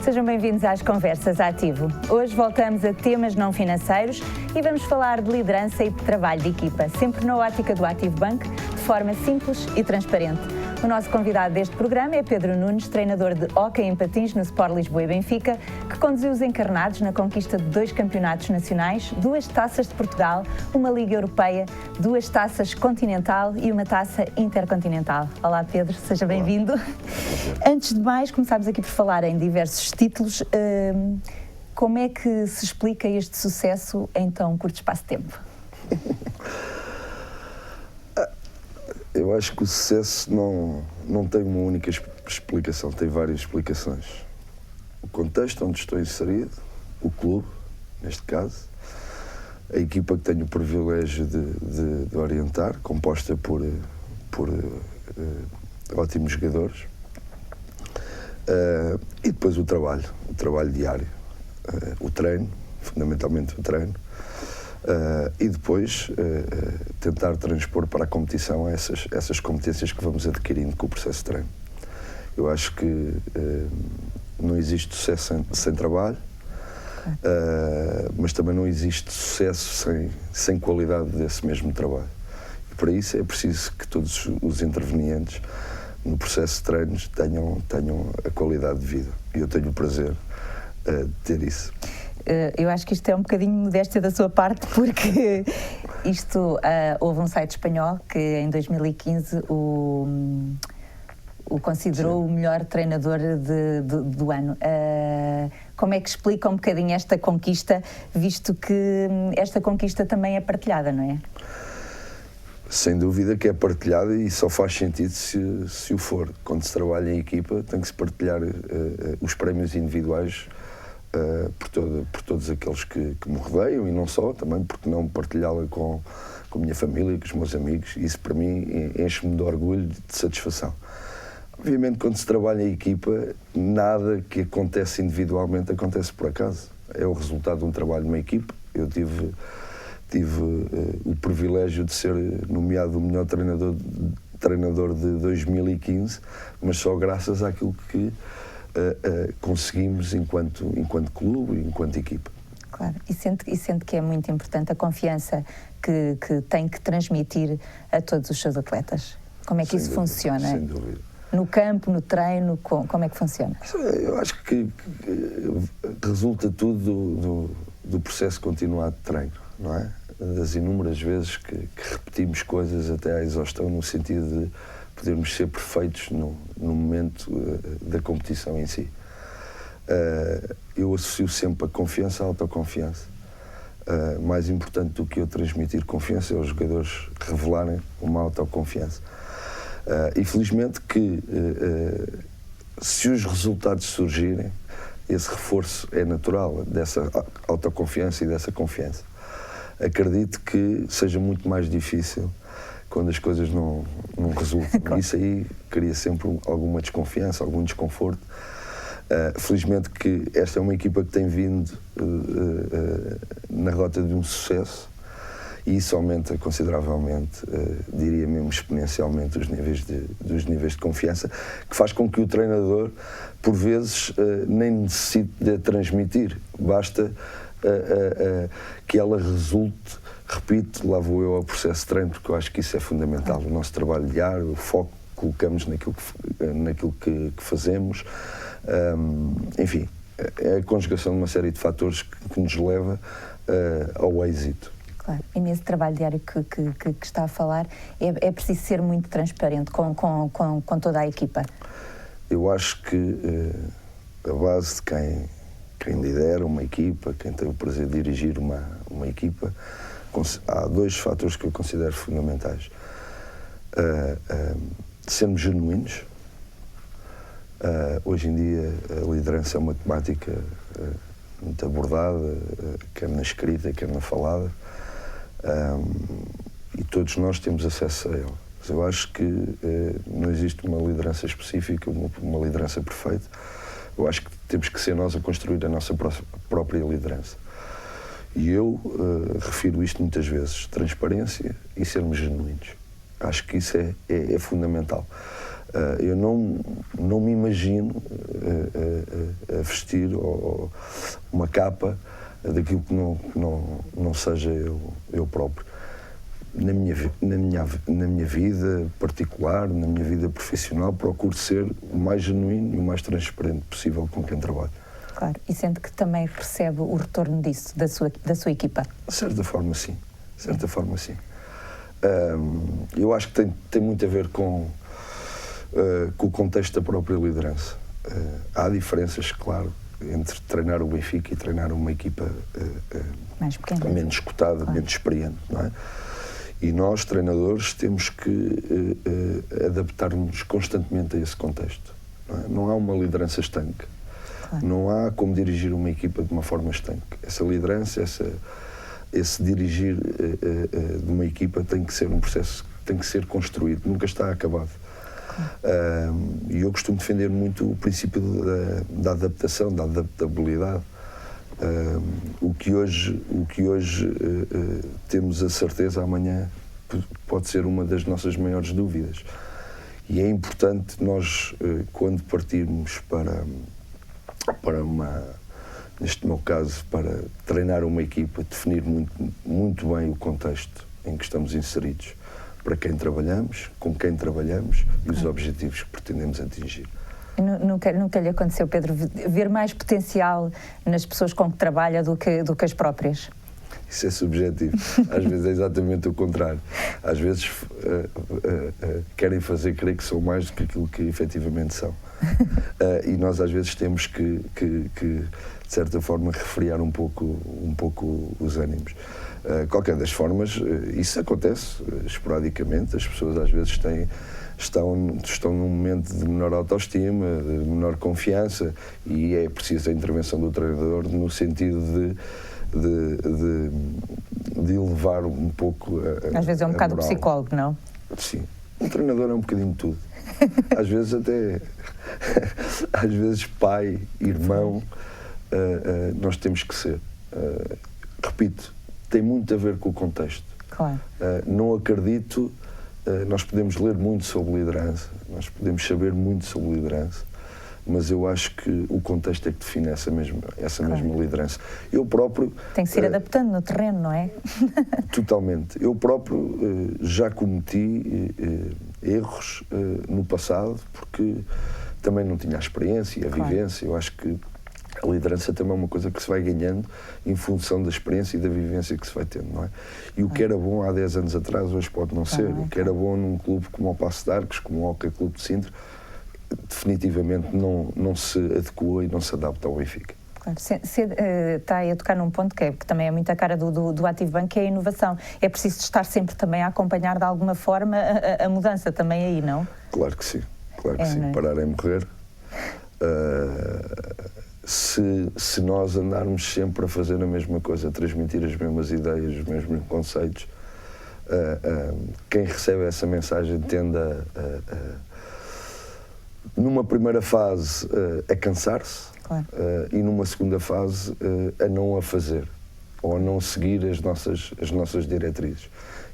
Sejam bem-vindos às Conversas Ativo. Hoje voltamos a temas não financeiros e vamos falar de liderança e de trabalho de equipa, sempre na ótica do Ativo Bank, de forma simples e transparente. O nosso convidado deste programa é Pedro Nunes, treinador de hóquei em patins no Sport Lisboa e Benfica, que conduziu os encarnados na conquista de 2 campeonatos nacionais, 2 taças de Portugal, uma Liga Europeia, 2 taças continental e uma taça intercontinental. Olá Pedro, seja bem-vindo. Antes de mais, começámos aqui por falar em diversos títulos. Como é que se explica este sucesso em tão curto espaço de tempo? Eu acho que o sucesso não tem uma única explicação, tem várias explicações. O contexto onde estou inserido, o clube, neste caso, a equipa que tenho o privilégio de orientar, composta por ótimos jogadores, e depois o trabalho diário, o treino, fundamentalmente o treino, e depois tentar transpor para a competição essas competências que vamos adquirindo com o processo de treino. Eu acho que não existe sucesso sem trabalho, mas também não existe sucesso sem qualidade desse mesmo trabalho. E para isso é preciso que todos os intervenientes no processo de treinos tenham a qualidade de vida. E eu tenho o prazer de ter isso. Eu acho que isto é um bocadinho modéstia da sua parte, porque houve um site espanhol que em 2015 o considerou Sim. o melhor treinador do ano. Como é que explica um bocadinho esta conquista, visto que esta conquista também é partilhada, não é? Sem dúvida que é partilhada e só faz sentido se o for. Quando se trabalha em equipa tem que se partilhar os prémios individuais por todos aqueles que me rodeiam e não só, também porque não partilhá-la com a minha família, com os meus amigos. Isso para mim enche-me de orgulho, de satisfação. Obviamente quando se trabalha em equipa, nada que acontece individualmente acontece por acaso. É o resultado de um trabalho numa equipa. Eu tive o privilégio de ser nomeado o melhor treinador de 2015, mas só graças àquilo que conseguimos enquanto clube e enquanto equipa. Claro, e sente que é muito importante a confiança que tem que transmitir a todos os seus atletas. Como é que isso funciona? Sem dúvida. No campo, no treino, como é que funciona? Eu acho que resulta tudo do processo continuado de treino, não é? Das inúmeras vezes que repetimos coisas até à exaustão, no sentido de podermos ser perfeitos no momento da competição em si. Eu associo sempre a confiança à autoconfiança. Mais importante do que eu transmitir confiança é os jogadores revelarem uma autoconfiança. E felizmente que se os resultados surgirem, esse reforço é natural dessa autoconfiança e dessa confiança. Acredito que seja muito mais difícil quando as coisas não resultam. Isso aí cria sempre alguma desconfiança, algum desconforto. Felizmente que esta é uma equipa que tem vindo na rota de um sucesso e isso aumenta consideravelmente, diria mesmo exponencialmente, os níveis de confiança, que faz com que o treinador, por vezes, nem necessite de transmitir. Basta que ela resulte, repito, lá vou eu ao processo de treino, porque eu acho que isso é fundamental. O nosso trabalho diário, o foco que colocamos naquilo que fazemos, enfim, é a conjugação de uma série de fatores que nos leva ao êxito. Claro, e nesse trabalho diário que está a falar, é preciso ser muito transparente com toda a equipa? Eu acho que a base de quem lidera uma equipa, quem tem o prazer de dirigir uma equipa, há 2 fatores que eu considero fundamentais. Sermos genuínos. Hoje em dia a liderança é uma temática muito abordada, quer na escrita, quer na falada, e todos nós temos acesso a ela. Mas eu acho que não existe uma liderança específica, uma liderança perfeita. Eu acho que temos que ser nós a construir a nossa própria liderança. E eu refiro isto muitas vezes, transparência e sermos genuínos. Acho que isso é fundamental. Eu não me imagino a vestir ou uma capa daquilo que não seja eu próprio. Na minha vida particular, na minha vida profissional, procuro ser o mais genuíno e o mais transparente possível com quem trabalho. Claro, e sente que também recebe o retorno disso, da sua equipa? De certa forma, sim. Eu acho que tem muito a ver com o contexto da própria liderança. Há diferenças, claro, entre treinar o Benfica e treinar uma equipa mais pequena, menos cotada, claro, menos experiente, não é? E nós, treinadores, temos que adaptar-nos constantemente a esse contexto. Não há uma liderança estanque. Claro. Não há como dirigir uma equipa de uma forma estanque. Essa liderança, esse dirigir de uma equipa tem que ser um processo, tem que ser construído, nunca está acabado. Claro. E eu costumo defender muito o princípio da adaptação, da adaptabilidade. O que hoje temos a certeza, amanhã pode ser uma das nossas maiores dúvidas. E é importante nós, quando partirmos para neste meu caso, para treinar uma equipa, definir muito bem o contexto em que estamos inseridos, para quem trabalhamos, com quem trabalhamos e os objetivos que pretendemos atingir. Nunca lhe aconteceu, Pedro, ver mais potencial nas pessoas com que trabalha do que as próprias? Isso é subjetivo. Às vezes é exatamente o contrário. Às vezes querem fazer crer que são mais do que aquilo que efetivamente são. E nós às vezes temos que de certa forma, refriar um pouco os ânimos. Qualquer das formas, isso acontece esporadicamente. As pessoas às vezes estão num momento de menor autoestima, de menor confiança, e é preciso a intervenção do treinador no sentido de elevar um pouco a Às vezes é um bocado moral. Psicólogo, não? Sim. Um treinador é um bocadinho de tudo. Às vezes até... às vezes pai, irmão, nós temos que ser. Repito, tem muito a ver com o contexto. Claro. Não acredito... nós podemos ler muito sobre liderança, nós podemos saber muito sobre liderança, mas eu acho que o contexto é que define essa mesma liderança. Eu próprio... Tem que se ir adaptando no terreno, não é? Totalmente. Eu próprio já cometi erros no passado, porque também não tinha a experiência e a vivência. Eu acho que a liderança também é uma coisa que se vai ganhando em função da experiência e da vivência que se vai tendo, não é? E o que era bom há 10 anos atrás, hoje pode não ser. O que era bom num clube como o Paço de Arcos, como o Hockey Clube de Sintra, definitivamente não se adequa e não se adapta ao Benfica. Claro. Está aí a tocar num ponto que também é muito a cara do Active Bank, que é a inovação. É preciso estar sempre também a acompanhar de alguma forma a mudança também aí, não? Claro que sim, claro que sim. Não é? Parar é morrer. Se nós andarmos sempre a fazer a mesma coisa, a transmitir as mesmas ideias, os mesmos conceitos, quem recebe essa mensagem tende numa primeira fase a cansar-se, claro, e numa segunda fase a não a fazer ou a não seguir as nossas diretrizes.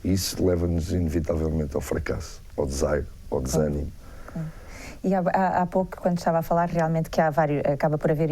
E isso leva-nos inevitavelmente ao fracasso, ao desaire, ao desânimo. Claro. E há pouco, quando estava a falar, realmente que acaba por haver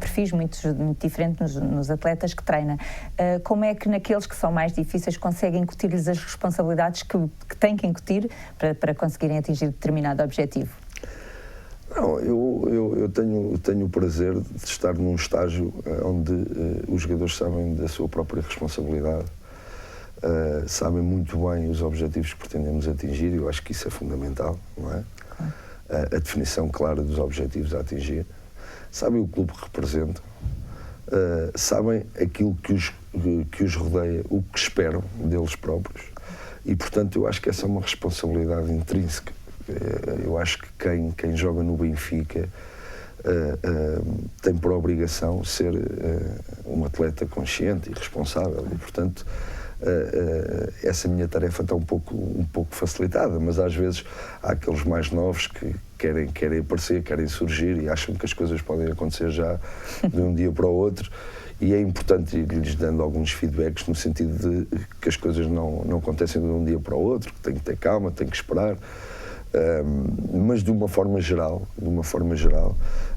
perfis muito diferentes nos atletas que treina. Como é que naqueles que são mais difíceis conseguem incutir-lhes as responsabilidades que têm que incutir para conseguirem atingir determinado objetivo? Não, eu tenho o prazer de estar num estágio onde os jogadores sabem da sua própria responsabilidade, sabem muito bem os objetivos que pretendemos atingir, e eu acho que isso é fundamental, não é? A definição clara dos objetivos a atingir, sabem o clube que representam, sabem aquilo que os rodeia, o que esperam deles próprios, e portanto eu acho que essa é uma responsabilidade intrínseca. Eu acho que quem joga no Benfica tem por obrigação ser um atleta consciente e responsável, e portanto essa minha tarefa está um pouco facilitada, mas às vezes há aqueles mais novos que querem aparecer, querem surgir e acham que as coisas podem acontecer já de um dia para o outro, e é importante ir-lhes dando alguns feedbacks no sentido de que as coisas não acontecem de um dia para o outro, que tem que ter calma, tem que esperar. Mas de uma forma geral,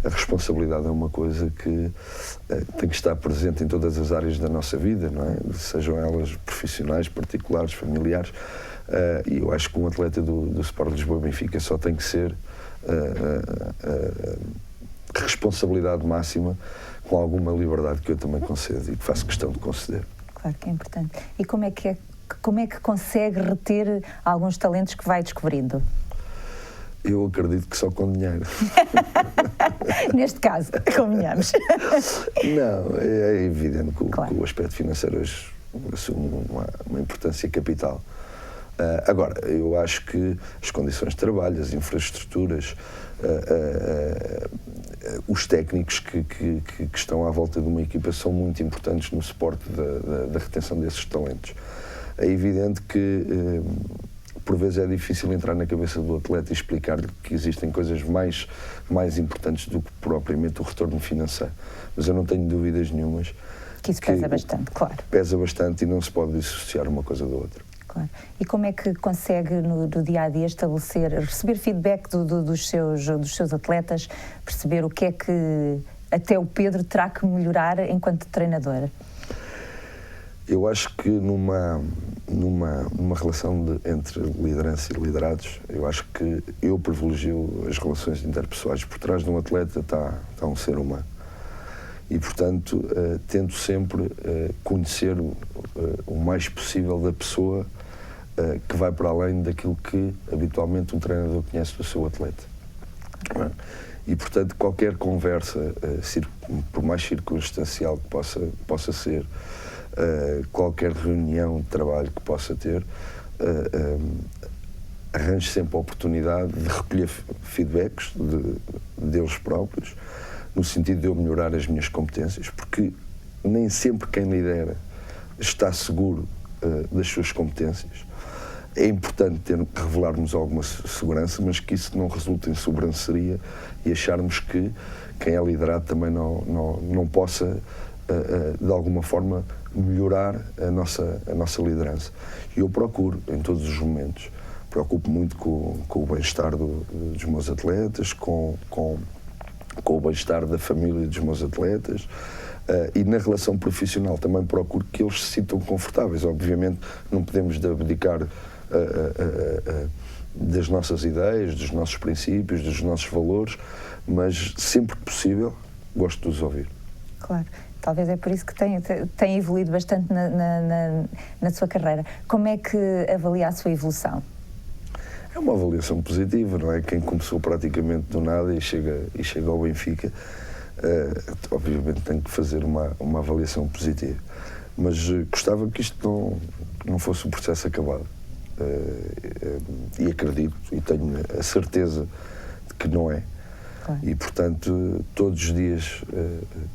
a responsabilidade é uma coisa que tem que estar presente em todas as áreas da nossa vida, não é? Sejam elas profissionais, particulares, familiares. E eu acho que um atleta do Sport Lisboa e Benfica só tem que ser responsabilidade máxima, com alguma liberdade que eu também concedo e que faço questão de conceder. Claro que é importante. E como é que consegue reter alguns talentos que vai descobrindo? Eu acredito que só com dinheiro. Neste caso, convenhamos. Não, é evidente que, claro, que o aspecto financeiro hoje assume uma importância capital. Agora, eu acho que as condições de trabalho, as infraestruturas, os técnicos que estão à volta de uma equipa são muito importantes no suporte da retenção desses talentos. É evidente que por vezes é difícil entrar na cabeça do atleta e explicar-lhe que existem coisas mais importantes do que propriamente o retorno financeiro. Mas eu não tenho dúvidas nenhumas que isso pesa bastante, claro. Pesa bastante e não se pode dissociar uma coisa da outra. Claro. E como é que consegue no dia-a-dia receber feedback dos seus atletas, perceber o que é que até o Pedro terá que melhorar enquanto treinador? Eu acho que numa relação entre liderança e liderados, eu acho que eu privilegio as relações interpessoais. Por trás de um atleta está um ser humano. E, portanto, tento sempre conhecer o mais possível da pessoa que vai para além daquilo que habitualmente um treinador conhece do seu atleta. E, portanto, qualquer conversa, por mais circunstancial que possa ser, qualquer reunião de trabalho que possa ter, arranjo sempre a oportunidade de recolher feedbacks deles próprios, no sentido de eu melhorar as minhas competências, porque nem sempre quem lidera está seguro das suas competências. É importante revelarmos alguma segurança, mas que isso não resulte em sobranceria e acharmos que quem é liderado também não possa, de alguma forma, melhorar a nossa liderança. E eu procuro, em todos os momentos, preocupo muito com o bem-estar dos meus atletas, com o bem-estar da família dos meus atletas, e na relação profissional também procuro que eles se sintam confortáveis. Obviamente não podemos abdicar das nossas ideias, dos nossos princípios, dos nossos valores, mas sempre que possível gosto de os ouvir. Claro. Talvez é por isso que tem evoluído bastante na sua carreira. Como é que avalia a sua evolução? É uma avaliação positiva, não é? Quem começou praticamente do nada e chega ao Benfica, obviamente tem que fazer uma avaliação positiva. Mas gostava que isto não fosse um processo acabado. E acredito, e tenho a certeza de que não é. Claro. E, portanto, todos os dias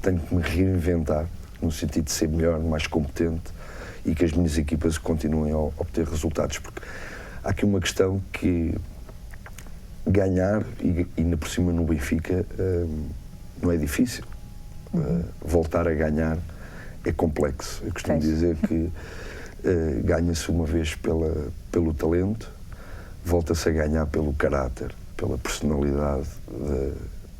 tenho que me reinventar, no sentido de ser melhor, mais competente, e que as minhas equipas continuem a obter resultados. Porque há aqui uma questão que ganhar, e ainda por cima no Benfica, não é difícil. Voltar a ganhar é complexo. Eu costumo dizer que ganha-se uma vez pelo talento, volta-se a ganhar pelo caráter, pela personalidade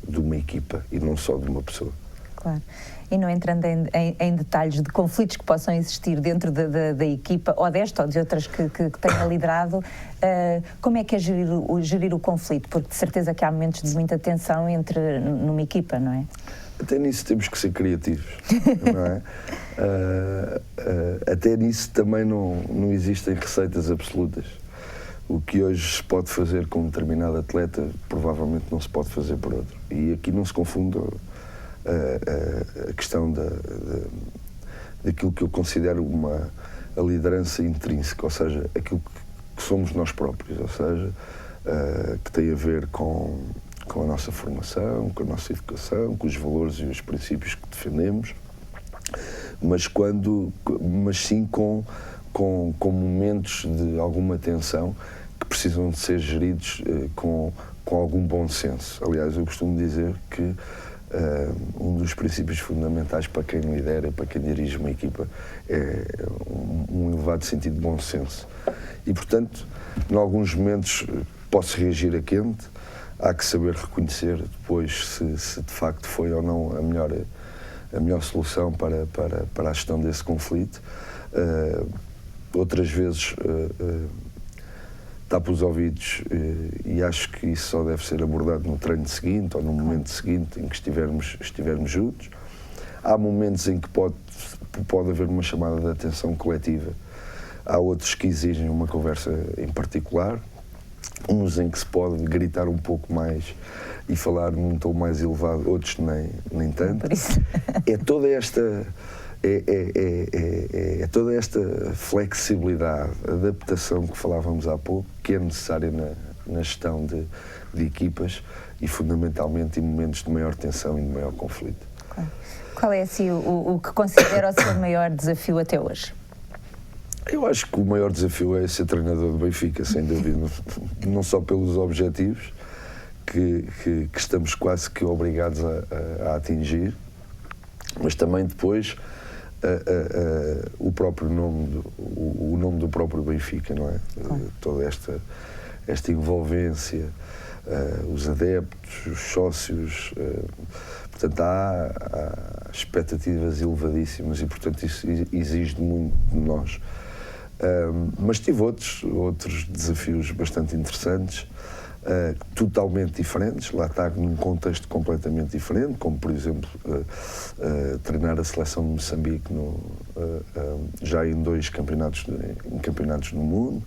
de uma equipa e não só de uma pessoa. Claro. E não entrando em detalhes de conflitos que possam existir dentro da equipa, ou desta ou de outras que tenha liderado, como é que é gerir o conflito? Porque de certeza que há momentos de muita tensão numa equipa, não é? Até nisso temos que ser criativos, não é? Até nisso também não existem receitas absolutas. O que hoje se pode fazer com um determinado atleta, provavelmente não se pode fazer por outro. E aqui não se confunde a questão daquilo que eu considero a liderança intrínseca, ou seja, aquilo que somos nós próprios, ou seja, que tem a ver com a nossa formação, com a nossa educação, com os valores e os princípios que defendemos, mas sim com momentos de alguma tensão que precisam de ser geridos com algum bom senso. Aliás, eu costumo dizer que um dos princípios fundamentais para quem lidera, para quem dirige uma equipa, é um elevado sentido de bom senso. E, portanto, em alguns momentos posso reagir a quente, há que saber reconhecer depois se de facto foi ou não a melhor solução para a gestão desse conflito. Outras vezes tapo os ouvidos e acho que isso só deve ser abordado no treino seguinte ou no momento seguinte em que estivermos juntos. Há momentos em que pode haver uma chamada de atenção coletiva, há outros que exigem uma conversa em particular, uns em que se pode gritar um pouco mais e falar num tom mais elevado, outros nem tanto. É toda esta toda esta flexibilidade, adaptação que falávamos há pouco, que é necessária na gestão de equipas e fundamentalmente em momentos de maior tensão e de maior conflito. Qual é assim o que considera o seu maior desafio até hoje? Eu acho que o maior desafio é ser treinador do Benfica, sem dúvida, não só pelos objetivos que estamos quase que obrigados a atingir, mas também depois o próprio nome, o nome do próprio Benfica, não é? Toda esta envolvência, os adeptos, os sócios, portanto há expectativas elevadíssimas e portanto isso exige muito de nós. Mas tive outros desafios bastante interessantes, totalmente diferentes, lá está num contexto completamente diferente, como por exemplo treinar a seleção de Moçambique já em 2 campeonatos no mundo,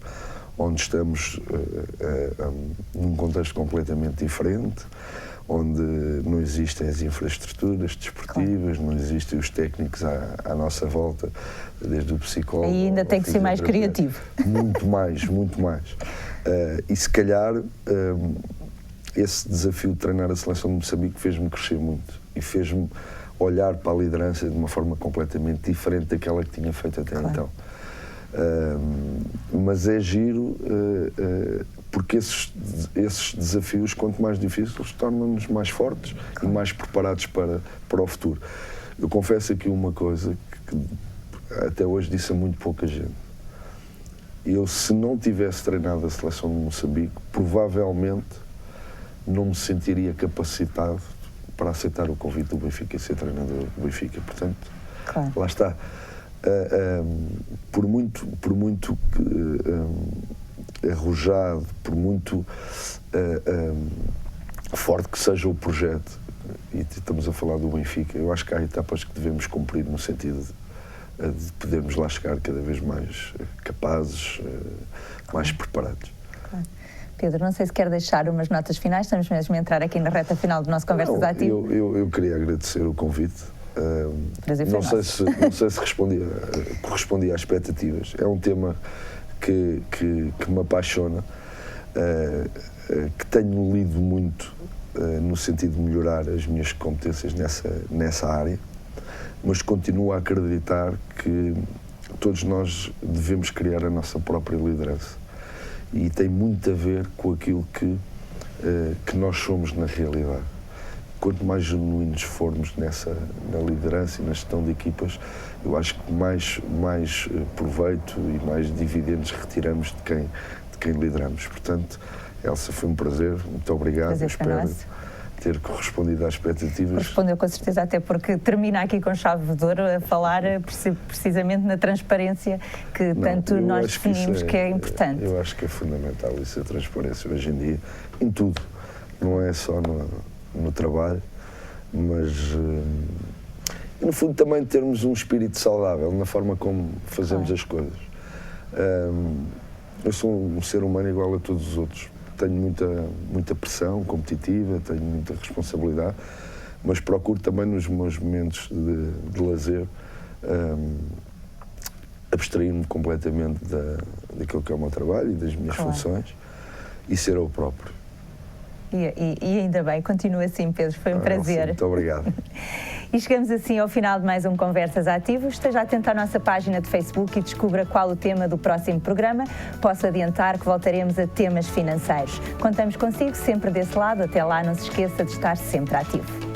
onde estamos num contexto completamente diferente, onde não existem as infraestruturas desportivas, não existem os técnicos à nossa volta, desde o psicólogo... E ainda tem que ser mais criativo. Muito mais. E se calhar esse desafio de treinar a seleção de Moçambique fez-me crescer muito e fez-me olhar para a liderança de uma forma completamente diferente daquela que tinha feito até então. Mas é giro porque esses desafios, quanto mais difíceis, tornam-nos mais fortes e mais preparados para o futuro. Eu confesso aqui uma coisa que até hoje disse a muito pouca gente. Eu, se não tivesse treinado a seleção de Moçambique, provavelmente não me sentiria capacitado para aceitar o convite do Benfica e ser treinador do Benfica. Portanto, lá está. Por muito arrojado, por muito forte que seja o projeto, e estamos a falar do Benfica, eu acho que há etapas que devemos cumprir no sentido de podermos lá chegar cada vez mais capazes, mais preparados. Pedro, não sei se quer deixar umas notas finais, estamos mesmo a entrar aqui na reta final do nosso Conversas Ativo. Eu queria agradecer o convite. Não sei se correspondia às expectativas. É um tema que me apaixona, que tenho lido muito no sentido de melhorar as minhas competências nessa área, mas continuo a acreditar que todos nós devemos criar a nossa própria liderança e tem muito a ver com aquilo que nós somos na realidade. Quanto mais genuínos formos na liderança e na gestão de equipas, eu acho que mais proveito e mais dividendos retiramos de quem lideramos. Portanto, Elsa, foi um prazer, muito obrigado. Espero ter correspondido às expectativas. Correspondeu com certeza, até porque termina aqui com chave de ouro a falar precisamente na transparência que tanto nós definimos que é importante. Eu acho que é fundamental isso, a transparência hoje em dia, em tudo, não é só no trabalho, mas no fundo também termos um espírito saudável na forma como fazemos as coisas. Eu sou um ser humano igual a todos os outros, tenho muita pressão competitiva, tenho muita responsabilidade, mas procuro também nos meus momentos de lazer abstrair-me completamente daquilo que é o meu trabalho e das minhas funções e ser eu próprio. E ainda bem, continua assim, Pedro, foi um prazer. Muito obrigado. E chegamos assim ao final de mais um Conversas Ativo. Esteja atento à nossa página de Facebook e descubra qual o tema do próximo programa. Posso adiantar que voltaremos a temas financeiros. Contamos consigo sempre desse lado. Até lá, não se esqueça de estar sempre ativo.